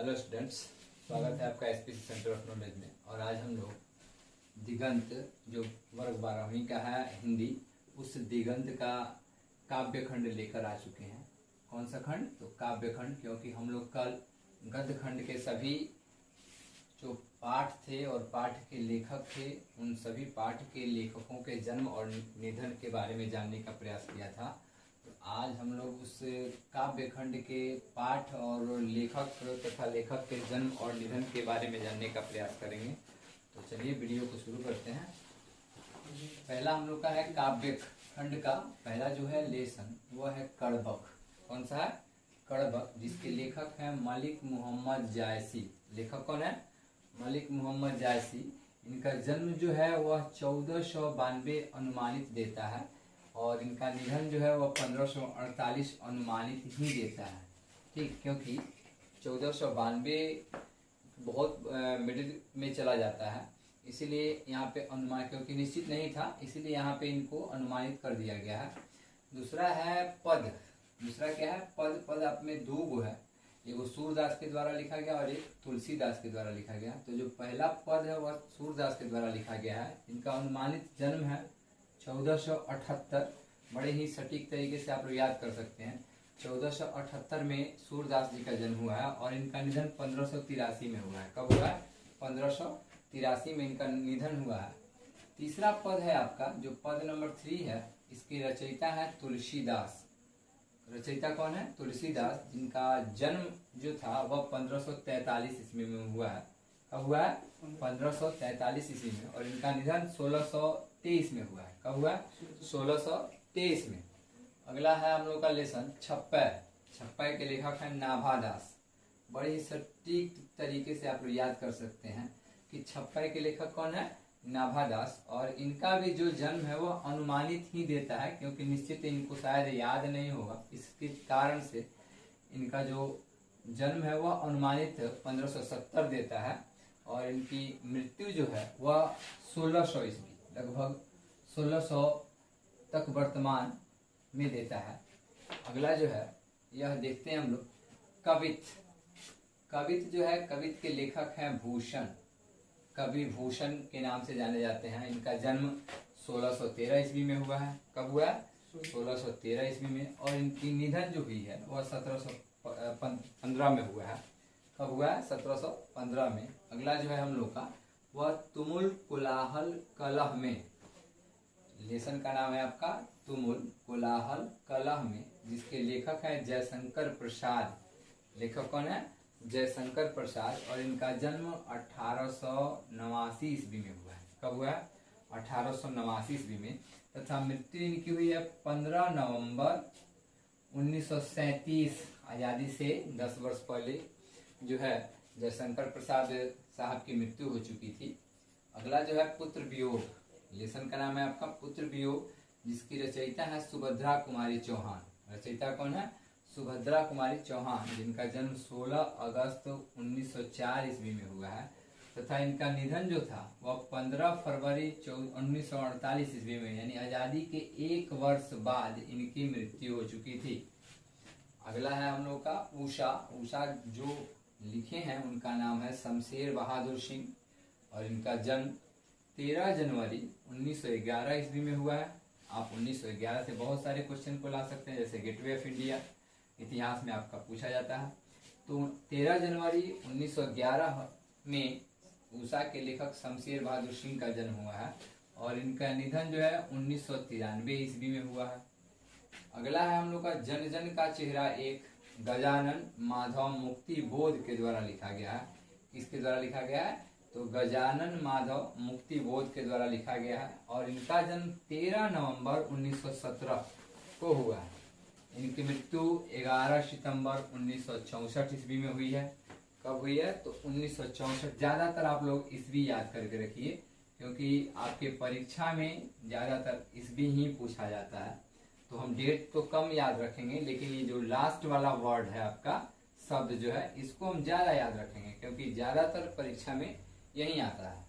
Hello students, स्वागत है आपका एसपीसी सेंटर ऑफ नॉलेज में। और आज हम लोग दिगंत जो वर्ग 12वीं का है हिंदी, उस दिगंत का काव्य खंड लेकर आ चुके हैं। कौन सा खंड? तो काव्य खंड, क्योंकि हम लोग कल गद्य खंड के सभी जो पाठ थे और पाठ के लेखक थे, उन सभी पाठ के लेखकों के जन्म और निधन के बारे में जानने का प्रयास किया था। तो आज हम लोग उस काव्य खंड के पाठ और लेखक तथा लेखक के जन्म और निधन के बारे में जानने का प्रयास करेंगे। तो चलिए वीडियो को शुरू करते हैं। पहला हम लोग का है काव्य खंड का पहला जो है लेसन, वो है कड़बक। कौन सा है? कड़बक, जिसके लेखक हैं मलिक मोहम्मद जायसी। लेखक कौन है? मलिक मोहम्मद जायसी। इनका जन्म जो है वह 1492 अनुमानित देता है और इनका निधन जो है वह 1548 अनुमानित ही देता है। ठीक, क्योंकि 1492 बहुत मिडिल में चला जाता है, इसीलिए यहाँ पे अनुमान, क्योंकि निश्चित नहीं था, इसीलिए यहाँ पे इनको अनुमानित कर दिया गया है। दूसरा है पद। दूसरा क्या है? पद। पद आप में दो गो है, एक सूरदास के द्वारा लिखा गया और एक तुलसीदास के द्वारा लिखा गया। तो जो पहला पद है वह सूरदास के द्वारा लिखा गया है। इनका अनुमानित जन्म है 1478। बड़े ही सटीक तरीके से आप लोग याद कर सकते हैं। 1478 में सूरदास जी का जन्म हुआ है और इनका निधन 1583 में हुआ है। कब हुआ है? 1583 में इनका निधन हुआ है। तीसरा पद है आपका, जो पद नंबर 3 है, इसकी रचयिता है तुलसीदास। रचयिता कौन है? तुलसीदास, जिनका जन्म जो था वह 1543 ईस्वी में हुआ है। कब हुआ है? 1543 ईस्वी में। और इनका निधन 1623 में हुआ है। कब हुआ है? 1623 में। अगला है हम लोग का लेसन छप्पै। छप्पै के लेखक है नाभादास। बड़े ही सटीक तरीके से आप लोग याद कर सकते हैं कि छप्पै के लेखक कौन है? नाभादास। और इनका भी जो जन्म है वह अनुमानित ही देता है, क्योंकि निश्चित इनको शायद याद नहीं होगा, इसके कारण से इनका जो जन्म है वह अनुमानित 1570 देता है। और इनकी मृत्यु जो है वह 1600 ईस्वी, लगभग 1600 तक वर्तमान में देता है। अगला जो है यह देखते हैं हम लोग कवित। कवित जो है, कवित के लेखक हैं भूषण। कवि भूषण के नाम से जाने जाते हैं। इनका जन्म 1613 ईस्वी में हुआ है। कब हुआ है? 1613 ईस्वी में। और इनकी निधन जो हुई है वह 1715 में हुआ है। कब हुआ है? 1715 में। अगला जो है हम लोग का वह तुमुल कोलाहल कलह में। लेसन का नाम है आपका तुमुल कोलाहल कलह में, जिसके लेखक है जयशंकर प्रसाद। लेखक कौन है? जयशंकर प्रसाद। और इनका जन्म 1889 ईस्वी में हुआ है। कब हुआ है? 1889 ईस्वी में। तथा मृत्यु इनकी हुई है 15 नवंबर 1937। आज़ादी से 10 वर्ष पहले जो है जयशंकर प्रसाद साहब की मृत्यु हो चुकी थी। अगला जो है पुत्र वियोग। लेसन का नाम है आपका पुत्र वियोग, जिसकी रचयिता है सुभद्रा कुमारी चौहान। रचयिता कौन है? सुभद्रा कुमारी चौहान, जिनका जन्म 16 अगस्त 1904 ईस्वी में हुआ है। तथा इनका निधन जो था वह 15 फरवरी 1948 ईस्वी में, यानी आज़ादी के 1 वर्ष बाद इनकी मृत्यु हो चुकी थी। अगला है हम लोग का उषा। उषा जो लिखे हैं उनका नाम है शमशेर बहादुर सिंह और इनका जन्म 13 जनवरी 1911 ईस्वी में हुआ है। आप 1911 से बहुत सारे क्वेश्चन को ला सकते हैं, जैसे गेटवे ऑफ इंडिया इतिहास में आपका पूछा जाता है। तो 13 जनवरी 1911 में उषा के लेखक शमशेर बहादुर सिंह का जन्म हुआ है और इनका निधन जो है 1993 ईस्वी में हुआ है। अगला है हम लोग का जन जन का चेहरा एक। गजानन माधव मुक्ति बोध के द्वारा लिखा गया है। किसके द्वारा लिखा गया है? तो गजानन माधव मुक्ति बोध के द्वारा लिखा गया है। और इनका जन्म 13 नवंबर 1917 को हुआ है। इनकी मृत्यु 11 सितंबर 1964 ईस्वी में हुई है। कब हुई है? तो 1964। ज़्यादातर आप लोग ईस्वी याद करके रखिए, क्योंकि आपके परीक्षा में ज़्यादातर ईस्वी ही पूछा जाता है। तो हम डेट तो कम याद रखेंगे, लेकिन ये जो लास्ट वाला वर्ड है आपका शब्द जो है, इसको हम ज़्यादा याद रखेंगे, क्योंकि ज़्यादातर परीक्षा में यही आता है।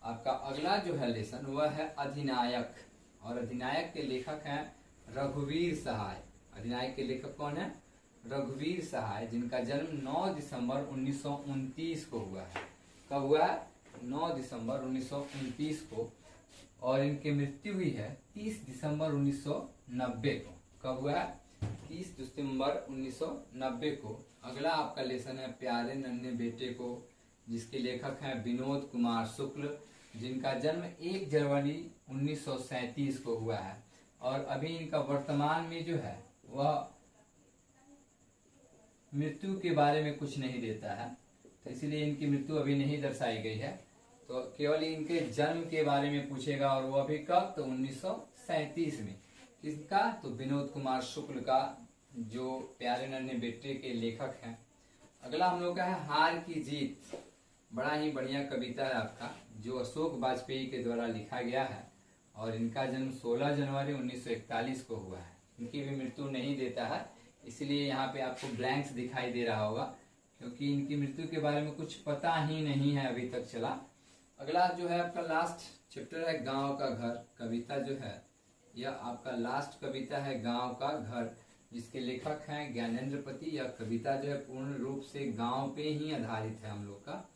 आपका अगला जो है लेसन वह है अधिनायक। और अधिनायक के लेखक हैं रघुवीर सहाय। अधिनायक के लेखक कौन है? रघुवीर सहाय, जिनका जन्म 9 दिसंबर 1929 को हुआ है। कब हुआ है? 9 दिसंबर 1929 को। और इनकी मृत्यु हुई है 30 दिसंबर 1990 को। कब हुआ है? 30 दिसंबर 1990 को। अगला आपका लेसन है प्यारे नन्हे बेटे को, जिसके लेखक हैं विनोद कुमार शुक्ल, जिनका जन्म 1 जनवरी 1937 को हुआ है। और अभी इनका वर्तमान में जो है वह मृत्यु के बारे में कुछ नहीं देता है, तो इसलिए इनकी मृत्यु अभी नहीं दर्शाई गई है। तो केवल इनके जन्म के बारे में पूछेगा, और वो अभी कब? तो 1937 में। किसका? तो विनोद कुमार शुक्ल का, जो प्यारे नन्हे बेटे के लेखक हैं। अगला हम लोग का है हार की जीत। बड़ा ही बढ़िया कविता है आपका, जो अशोक वाजपेयी के द्वारा लिखा गया है। और इनका जन्म 16 जनवरी 1941 को हुआ है। इनकी भी मृत्यु नहीं देता है, इसलिए यहाँ पे आपको ब्लैंक्स दिखाई दे रहा होगा, क्योंकि इनकी मृत्यु के बारे में कुछ पता ही नहीं है अभी तक चला। अगला जो है आपका लास्ट चैप्टर है गांव का घर। कविता जो है यह आपका लास्ट कविता है गांव का घर, जिसके लेखक हैं ज्ञानेंद्रपति। यह कविता जो है पूर्ण रूप से गांव पे ही आधारित है हम लोग का।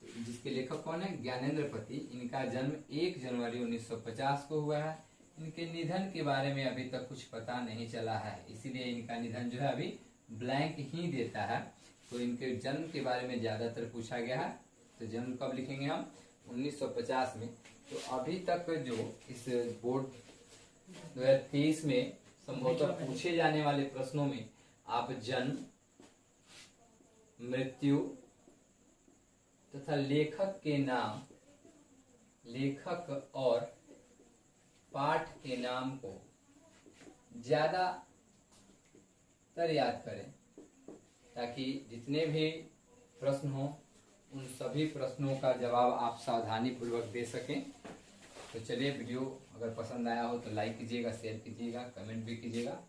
जिसके लेखक कौन है? ज्ञानेंद्रपति। इनका जन्म 1 जनवरी 1950 को हुआ है। इनके निधन के बारे में अभी तक कुछ पता नहीं चला है, इसीलिए इनका निधन जो है अभी ब्लैंक ही देता है। तो इनके जन्म के बारे में ज्यादातर पूछा गया है, तो जन्म कब लिखेंगे हम? 1950 में। तो अभी तक जो इस बोर्ड 2023 में संभवतः पूछे जाने वाले प्रश्नों में आप जन्म, मृत्यु तथा लेखक के नाम, लेखक और पाठ के नाम को ज्यादातर याद करें, ताकि जितने भी प्रश्न हो उन सभी प्रश्नों का जवाब आप सावधानी पूर्वक दे सकें। तो चलिए, वीडियो अगर पसंद आया हो तो लाइक कीजिएगा, शेयर कीजिएगा, कमेंट भी कीजिएगा।